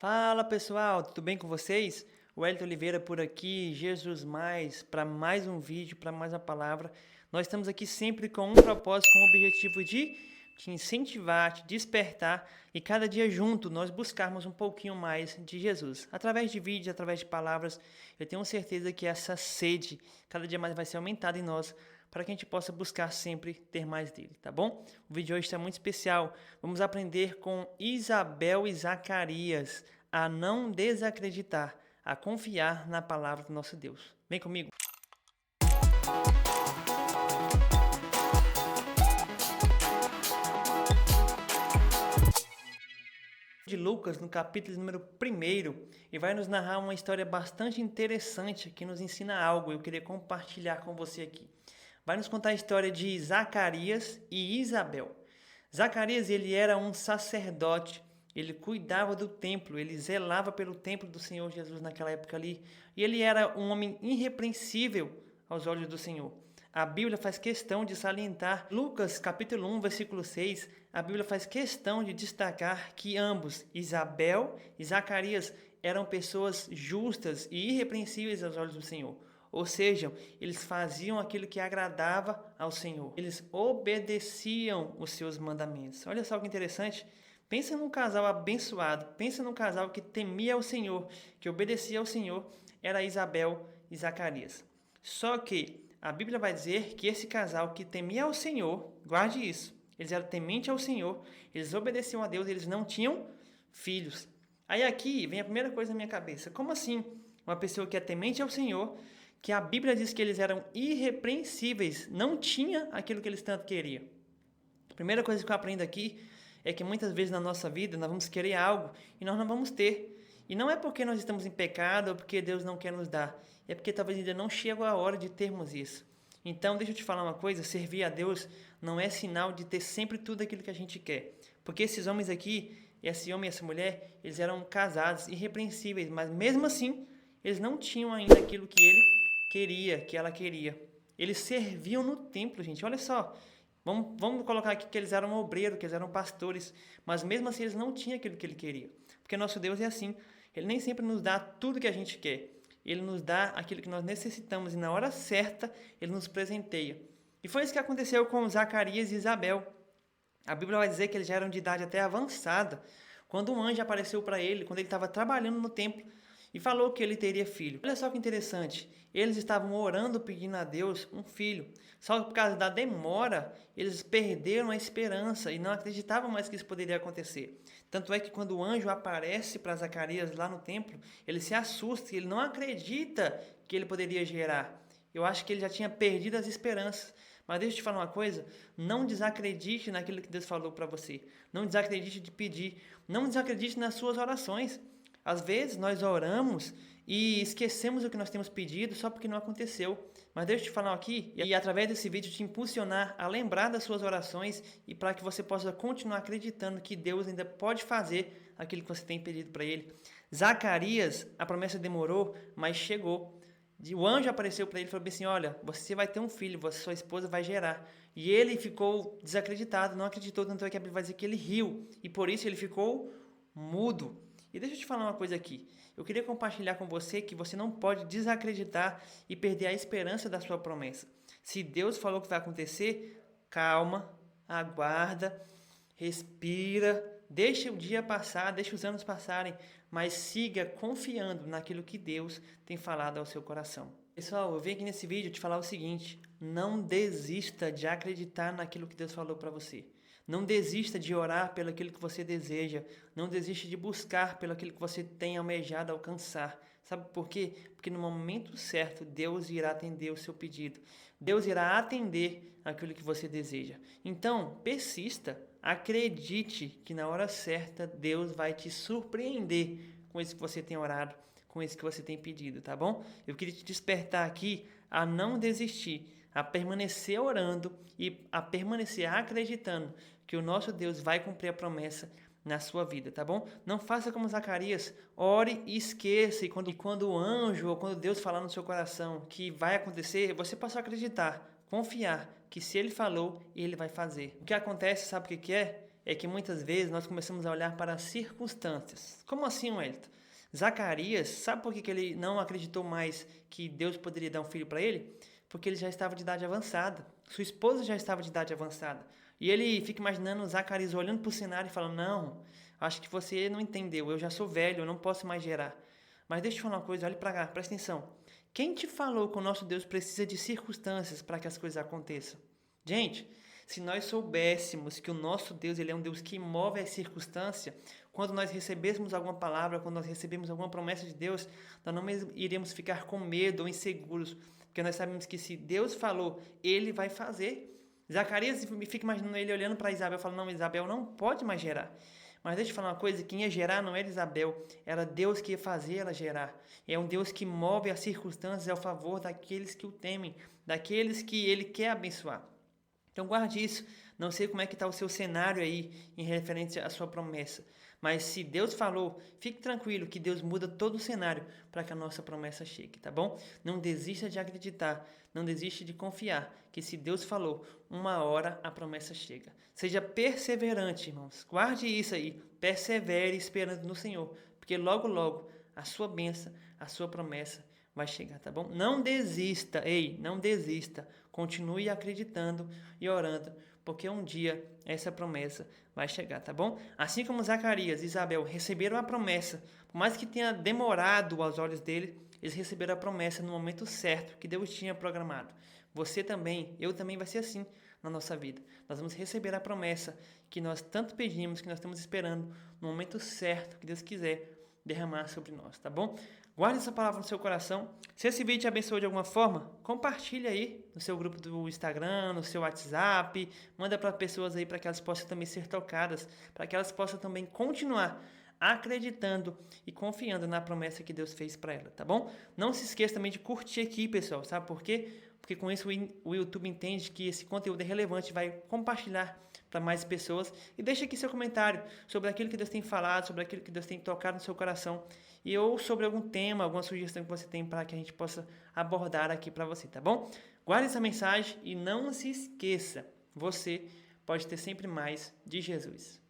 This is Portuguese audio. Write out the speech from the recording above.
Fala pessoal, tudo bem com vocês? O Wellington Oliveira por aqui, Jesus Mais, para mais um vídeo, para mais uma palavra. Nós estamos aqui sempre com um propósito, com o objetivo de te incentivar, te despertar e cada dia junto nós buscarmos um pouquinho mais de Jesus. Através de vídeos, através de palavras, eu tenho certeza que essa sede cada dia mais vai ser aumentada em nós para que a gente possa buscar sempre ter mais dele, tá bom? O vídeo de hoje está muito especial. Vamos aprender com Isabel e Zacarias a não desacreditar, a confiar na palavra do nosso Deus. Vem comigo. De Lucas, no capítulo número 1, e vai nos narrar uma história bastante interessante que nos ensina algo. Eu queria compartilhar com você aqui. Vai nos contar a história de Zacarias e Isabel. Zacarias, ele era um sacerdote, ele cuidava do templo, ele zelava pelo templo do Senhor Jesus naquela época ali, e ele era um homem irrepreensível aos olhos do Senhor. A Bíblia faz questão de salientar, Lucas capítulo 1, versículo 6, a Bíblia faz questão de destacar que ambos, Isabel e Zacarias, eram pessoas justas e irrepreensíveis aos olhos do Senhor. Ou seja, eles faziam aquilo que agradava ao Senhor. Eles obedeciam os seus mandamentos. Olha só que interessante. Pensa num casal abençoado. Pensa num casal que temia o Senhor, que obedecia ao Senhor. Era Isabel e Zacarias. Só que a Bíblia vai dizer que esse casal que temia ao Senhor, guarde isso, eles eram tementes ao Senhor, eles obedeciam a Deus, eles não tinham filhos. Aí aqui vem a primeira coisa na minha cabeça. Como assim uma pessoa que é temente ao Senhor, que a Bíblia diz que eles eram irrepreensíveis, não tinha aquilo que eles tanto queriam? A primeira coisa que eu aprendo aqui é que muitas vezes na nossa vida nós vamos querer algo e nós não vamos ter. E não é porque nós estamos em pecado ou porque Deus não quer nos dar, é porque talvez ainda não chegou a hora de termos isso. Então, deixa eu te falar uma coisa, servir a Deus não é sinal de ter sempre tudo aquilo que a gente quer. Porque esses homens aqui, esse homem e essa mulher, eles eram casados, irrepreensíveis, mas mesmo assim, eles não tinham ainda aquilo que ele queria, que ela queria. Eles serviam no templo, gente. Olha só. Vamos colocar aqui que eles eram obreiros, que eles eram pastores, mas mesmo assim eles não tinham aquilo que ele queria. Porque nosso Deus é assim. Ele nem sempre nos dá tudo que a gente quer. Ele nos dá aquilo que nós necessitamos e na hora certa ele nos presenteia. E foi isso que aconteceu com Zacarias e Isabel. A Bíblia vai dizer que eles já eram de idade até avançada, quando um anjo apareceu para ele, quando ele estava trabalhando no templo, e falou que ele teria filho. Olha só que interessante, eles estavam orando pedindo a Deus um filho, só que por causa da demora, eles perderam a esperança e não acreditavam mais que isso poderia acontecer. Tanto é que quando o anjo aparece para Zacarias lá no templo, ele se assusta e ele não acredita que ele poderia gerar. Eu acho que ele já tinha perdido as esperanças. Mas deixa eu te falar uma coisa, não desacredite naquilo que Deus falou para você. Não desacredite de pedir, não desacredite nas suas orações. Às vezes nós oramos e esquecemos o que nós temos pedido só porque não aconteceu. Mas deixa eu te falar aqui e através desse vídeo te impulsionar a lembrar das suas orações e para que você possa continuar acreditando que Deus ainda pode fazer aquilo que você tem pedido para Ele. Zacarias, a promessa demorou, mas chegou. O anjo apareceu para ele e falou assim, olha, você vai ter um filho, sua esposa vai gerar. E ele ficou desacreditado, não acreditou, tanto é que a Bíblia vai dizer que ele riu. E por isso ele ficou mudo. E deixa eu te falar uma coisa aqui. Eu queria compartilhar com você que você não pode desacreditar e perder a esperança da sua promessa. Se Deus falou que vai acontecer, calma, aguarda, respira, deixa o dia passar, deixa os anos passarem, mas siga confiando naquilo que Deus tem falado ao seu coração. Pessoal, eu vim aqui nesse vídeo te falar o seguinte, não desista de acreditar naquilo que Deus falou para você. Não desista de orar pelo aquilo que você deseja. Não desista de buscar pelo aquilo que você tem almejado alcançar. Sabe por quê? Porque no momento certo, Deus irá atender o seu pedido. Deus irá atender aquilo que você deseja. Então, persista. Acredite que na hora certa, Deus vai te surpreender com isso que você tem orado, com isso que você tem pedido, tá bom? Eu queria te despertar aqui a não desistir, a permanecer orando e a permanecer acreditando que o nosso Deus vai cumprir a promessa na sua vida, tá bom? Não faça como Zacarias, ore e esqueça, e quando o anjo ou quando Deus falar no seu coração que vai acontecer, você passa a acreditar, confiar que se ele falou, ele vai fazer. O que acontece, sabe o que é? é que muitas vezes nós começamos a olhar para as circunstâncias. Como assim, Wellington? Zacarias, sabe por que ele não acreditou mais que Deus poderia dar um filho para ele? Porque ele já estava de idade avançada. Sua esposa já estava de idade avançada. E ele fica imaginando Zacarias olhando para o cenário e falando: Não, acho que você não entendeu. Eu já sou velho, eu não posso mais gerar. Mas deixa eu te falar uma coisa, olhe para cá, presta atenção. Quem te falou que o nosso Deus precisa de circunstâncias para que as coisas aconteçam? Gente, se nós soubéssemos que o nosso Deus ele é um Deus que move a circunstância, quando nós recebêssemos alguma palavra, quando nós recebemos alguma promessa de Deus, nós não iremos ficar com medo ou inseguros, porque nós sabemos que se Deus falou, Ele vai fazer. Zacarias fica imaginando ele olhando para Isabel e falando: Não, Isabel não pode mais gerar. Mas deixa eu falar uma coisa, quem ia gerar não era Isabel, era Deus que ia fazer ela gerar. É um Deus que move as circunstâncias ao favor daqueles que o temem, daqueles que Ele quer abençoar. Então guarde isso. Não sei como é que está o seu cenário aí em referência à sua promessa. Mas se Deus falou, fique tranquilo que Deus muda todo o cenário para que a nossa promessa chegue, tá bom? Não desista de acreditar, não desista de confiar que se Deus falou, uma hora a promessa chega. Seja perseverante, irmãos. Guarde isso aí. Persevere esperando no Senhor, porque logo, logo a sua bênção, a sua promessa vai chegar, tá bom? Não desista, não desista. Continue acreditando e orando, porque um dia essa promessa vai chegar, tá bom? Assim como Zacarias e Isabel receberam a promessa, por mais que tenha demorado aos olhos dele, eles receberam a promessa no momento certo que Deus tinha programado. Você também, eu também vai ser assim na nossa vida. Nós vamos receber a promessa que nós tanto pedimos, que nós estamos esperando no momento certo que Deus quiser derramar sobre nós, tá bom? Guarde essa palavra no seu coração. Se esse vídeo te abençoou de alguma forma, compartilhe aí no seu grupo do Instagram, no seu WhatsApp, manda para pessoas aí para que elas possam também ser tocadas, para que elas possam também continuar acreditando e confiando na promessa que Deus fez para ela, tá bom? Não se esqueça também de curtir aqui, pessoal, sabe por quê? Porque com isso o YouTube entende que esse conteúdo é relevante, vai compartilhar para mais pessoas. E deixa aqui seu comentário sobre aquilo que Deus tem falado, sobre aquilo que Deus tem tocado no seu coração, e ou sobre algum tema, alguma sugestão que você tem para que a gente possa abordar aqui para você, tá bom? Guarde essa mensagem e não se esqueça, você pode ter sempre mais de Jesus.